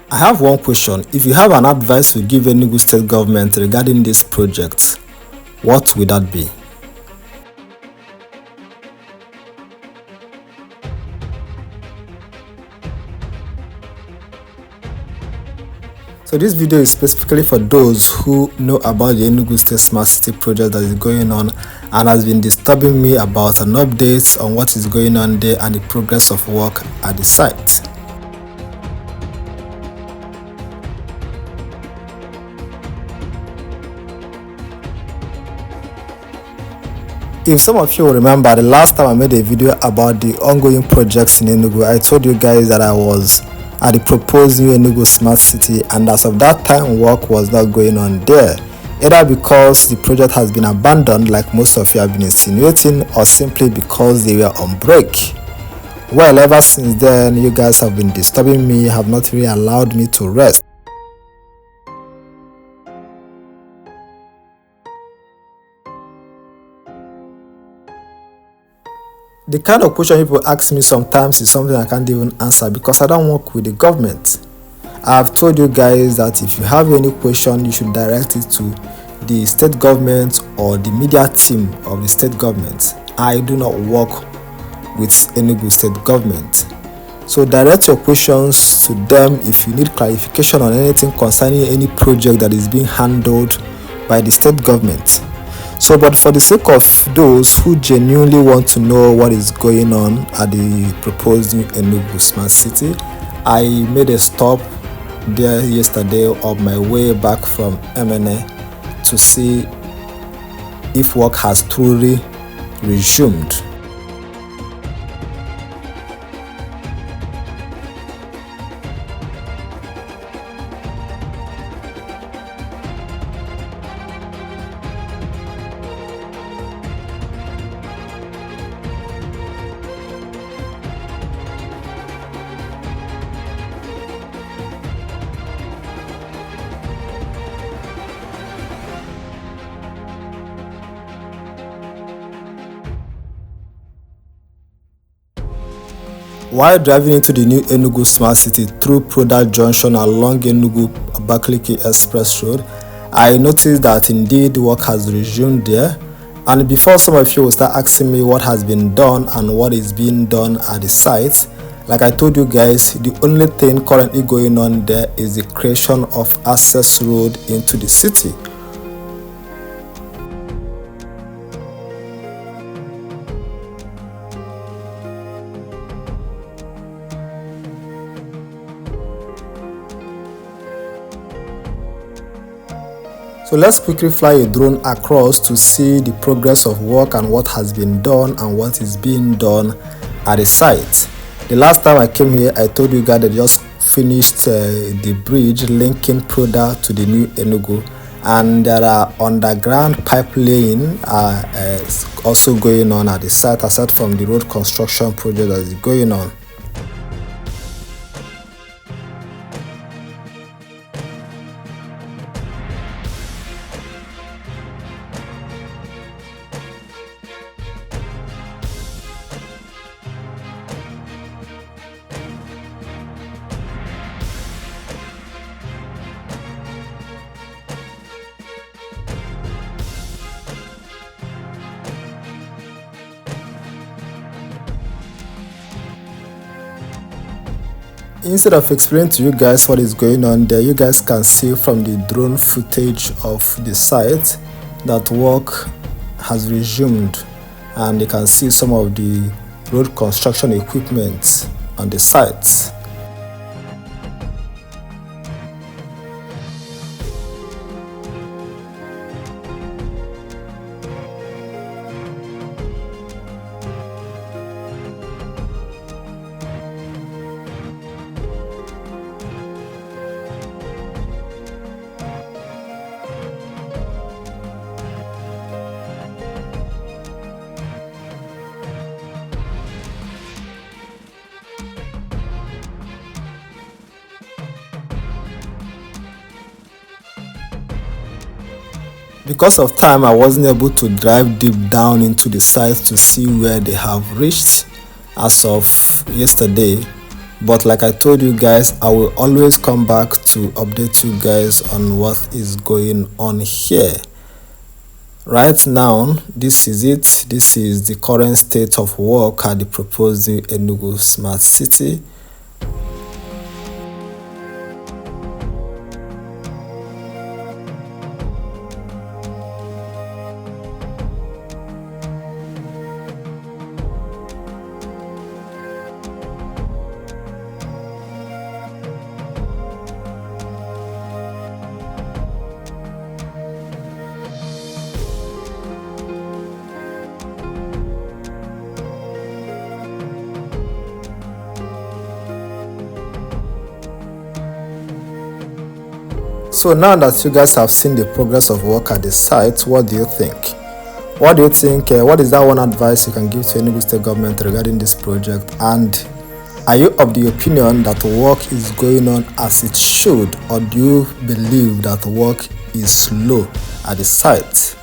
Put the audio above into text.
I have one question. If you have an advice to give Enugu State government regarding this project, what would that be? So this video is specifically for those who know about the Enugu State Smart City project that is going on and has been disturbing me about an update on what is going on there and the progress of work at the site. If some of you remember, the last time I made a video about the ongoing projects in Enugu, I told you guys that I was at the proposed new Enugu Smart City, and as of that time work was not going on there, either because the project has been abandoned like most of you have been insinuating, or simply because they were on break. Well, ever since then you guys have been disturbing me, have not really allowed me to rest. The kind of question people ask me sometimes is something I can't even answer because I don't work with the government. I've told you guys that if you have any question, you should direct it to the state government or the media team of the state government. I do not work with Enugu State government. So direct your questions to them if you need clarification on anything concerning any project that is being handled by the state government. So, but for the sake of those who genuinely want to know what is going on at the proposed new Enugu Smart City, I made a stop there yesterday on my way back from MNA to see if work has truly resumed. While driving into the new Enugu Smart City through Product Junction along Enugu-Abakaliki Express Road, I noticed that indeed work has resumed there. And before some of you will start asking me what has been done and what is being done at the site, like I told you guys, the only thing currently going on there is the creation of access road into the city. So let's quickly fly a drone across to see the progress of work and what has been done and what is being done at the site. The last time I came here, I told you guys they just finished the bridge linking Proda to the new Enugu, and there are underground pipe laying also going on at the site aside from the road construction project that is going on. Instead of explaining to you guys what is going on there, you guys can see from the drone footage of the site that work has resumed, and you can see some of the road construction equipment on the site. Because of time, I wasn't able to drive deep down into the site to see where they have reached as of yesterday, But like I told you guys, I will always come back to update you guys on what is going on here. Right now, this is it. This is the current state of work at the proposed Enugu Smart City. So now that you guys have seen the progress of work at the site, what do you think? What do you think? What is that one advice you can give to Enugu State government regarding this project? And are you of the opinion that work is going on as it should, or do you believe that work is slow at the site?